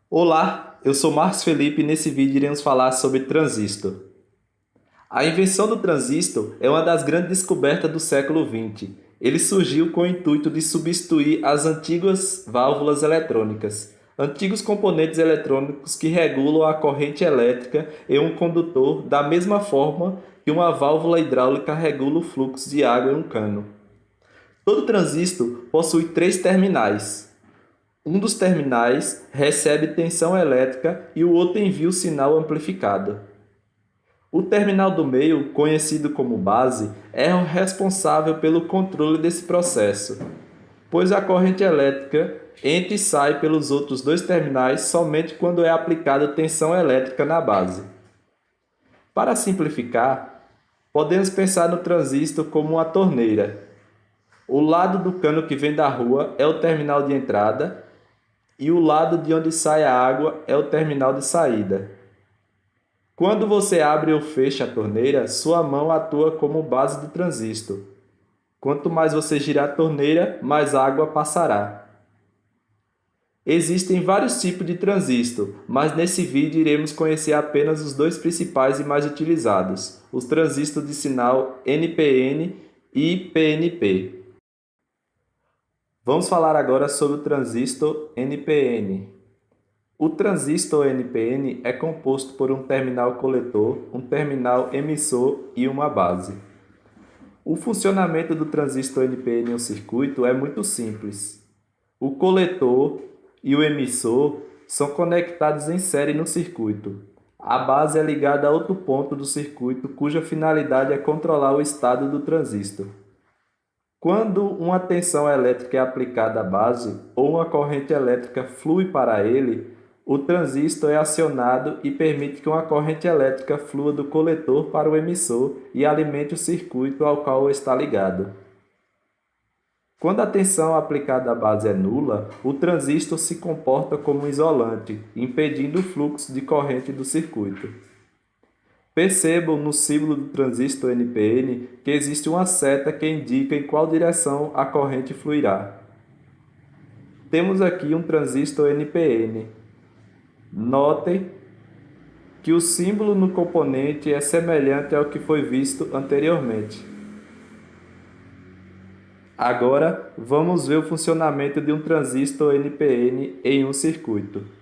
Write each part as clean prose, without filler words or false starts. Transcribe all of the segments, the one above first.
Olá, eu sou Marcos Felipe e nesse vídeo iremos falar sobre transistor. A invenção do transistor é uma das grandes descobertas do século XX. Ele surgiu com o intuito de substituir as antigas válvulas eletrônicas, antigos componentes eletrônicos que regulam a corrente elétrica em um condutor da mesma forma que uma válvula hidráulica regula o fluxo de água em um cano. Todo transistor possui três terminais. Um dos terminais recebe tensão elétrica e o outro envia o sinal amplificado. O terminal do meio, conhecido como base, é o responsável pelo controle desse processo, pois a corrente elétrica entra e sai pelos outros dois terminais somente quando é aplicada tensão elétrica na base. Para simplificar, podemos pensar no transistor como uma torneira. O lado do cano que vem da rua é o terminal de entrada e o lado de onde sai a água é o terminal de saída. Quando você abre ou fecha a torneira, sua mão atua como base do transistor. Quanto mais você girar a torneira, mais água passará. Existem vários tipos de transistor, mas nesse vídeo iremos conhecer apenas os dois principais e mais utilizados, os transistores de sinal NPN e PNP. Vamos falar agora sobre o transistor NPN. O transistor NPN é composto por um terminal coletor, um terminal emissor e uma base. O funcionamento do transistor NPN em um circuito é muito simples. O coletor e o emissor são conectados em série no circuito. A base é ligada a outro ponto do circuito cuja finalidade é controlar o estado do transistor. Quando uma tensão elétrica é aplicada à base ou uma corrente elétrica flui para ele, o transistor é acionado e permite que uma corrente elétrica flua do coletor para o emissor e alimente o circuito ao qual está ligado. Quando a tensão aplicada à base é nula, o transistor se comporta como um isolante, impedindo o fluxo de corrente do circuito. Percebam no símbolo do transistor NPN que existe uma seta que indica em qual direção a corrente fluirá. Temos aqui um transistor NPN. Notem que o símbolo no componente é semelhante ao que foi visto anteriormente. Agora, vamos ver o funcionamento de um transistor NPN em um circuito.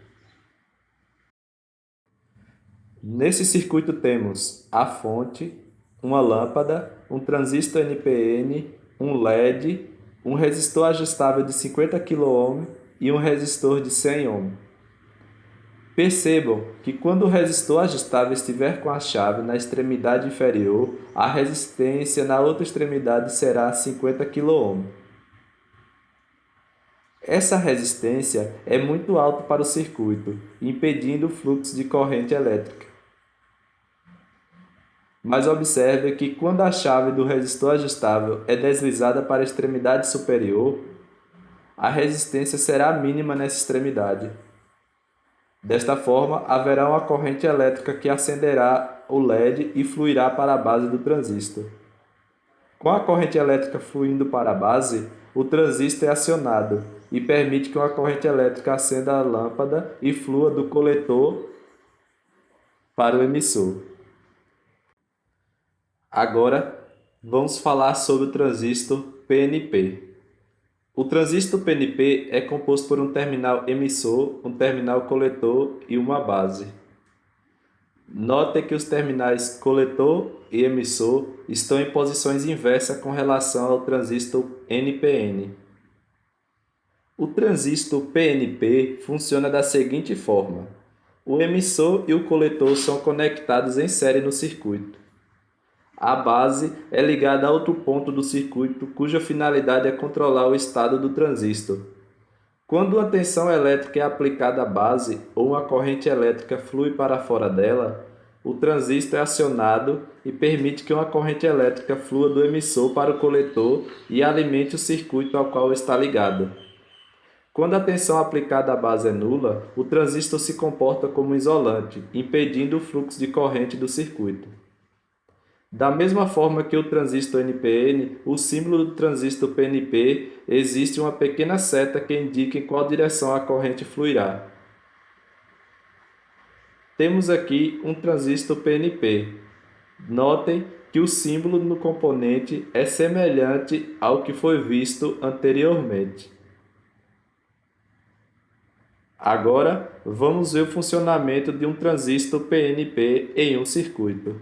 Nesse circuito temos a fonte, uma lâmpada, um transistor NPN, um LED, um resistor ajustável de 50 kΩ e um resistor de 100 Ω. Percebam que quando o resistor ajustável estiver com a chave na extremidade inferior, a resistência na outra extremidade será 50 kΩ. Essa resistência é muito alta para o circuito, impedindo o fluxo de corrente elétrica. Mas observe que quando a chave do resistor ajustável é deslizada para a extremidade superior, a resistência será mínima nessa extremidade. Desta forma, haverá uma corrente elétrica que acenderá o LED e fluirá para a base do transistor. Com a corrente elétrica fluindo para a base, o transistor é acionado e permite que uma corrente elétrica acenda a lâmpada e flua do coletor para o emissor. Agora, vamos falar sobre o transistor PNP. O transistor PNP é composto por um terminal emissor, um terminal coletor e uma base. Note que os terminais coletor e emissor estão em posições inversas com relação ao transistor NPN. O transistor PNP funciona da seguinte forma: o emissor e o coletor são conectados em série no circuito. A base é ligada a outro ponto do circuito cuja finalidade é controlar o estado do transistor. Quando uma tensão elétrica é aplicada à base ou uma corrente elétrica flui para fora dela, o transistor é acionado e permite que uma corrente elétrica flua do emissor para o coletor e alimente o circuito ao qual está ligado. Quando a tensão aplicada à base é nula, o transistor se comporta como um isolante, impedindo o fluxo de corrente do circuito. Da mesma forma que o transistor NPN, o símbolo do transistor PNP existe uma pequena seta que indica em qual direção a corrente fluirá. Temos aqui um transistor PNP. Notem que o símbolo no componente é semelhante ao que foi visto anteriormente. Agora, vamos ver o funcionamento de um transistor PNP em um circuito.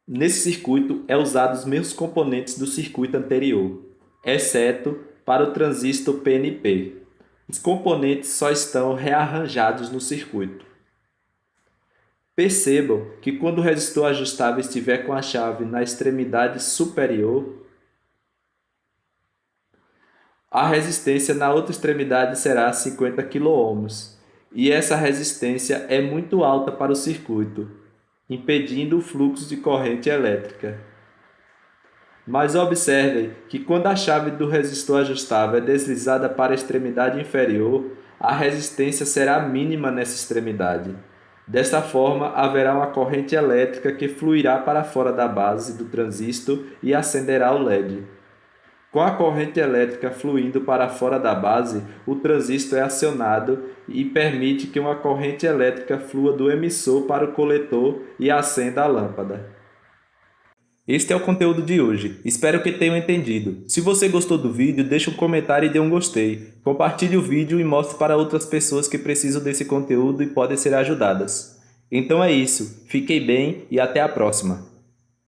Nesse circuito é usado os mesmos componentes do circuito anterior, exceto para o transistor PNP. Os componentes só estão rearranjados no circuito. Percebam que quando o resistor ajustável estiver com a chave na extremidade superior, a resistência na outra extremidade será 50 kΩ, e essa resistência é muito alta para o circuito, impedindo o fluxo de corrente elétrica. Mas observem que quando a chave do resistor ajustável é deslizada para a extremidade inferior, a resistência será mínima nessa extremidade. Desta forma, haverá uma corrente elétrica que fluirá para fora da base do transistor e acenderá o LED. Com a corrente elétrica fluindo para fora da base, o transistor é acionado e permite que uma corrente elétrica flua do emissor para o coletor e acenda a lâmpada. Este é o conteúdo de hoje. Espero que tenham entendido. Se você gostou do vídeo, deixe um comentário e dê um gostei. Compartilhe o vídeo e mostre para outras pessoas que precisam desse conteúdo e podem ser ajudadas. Então é isso. Fiquem bem e até a próxima.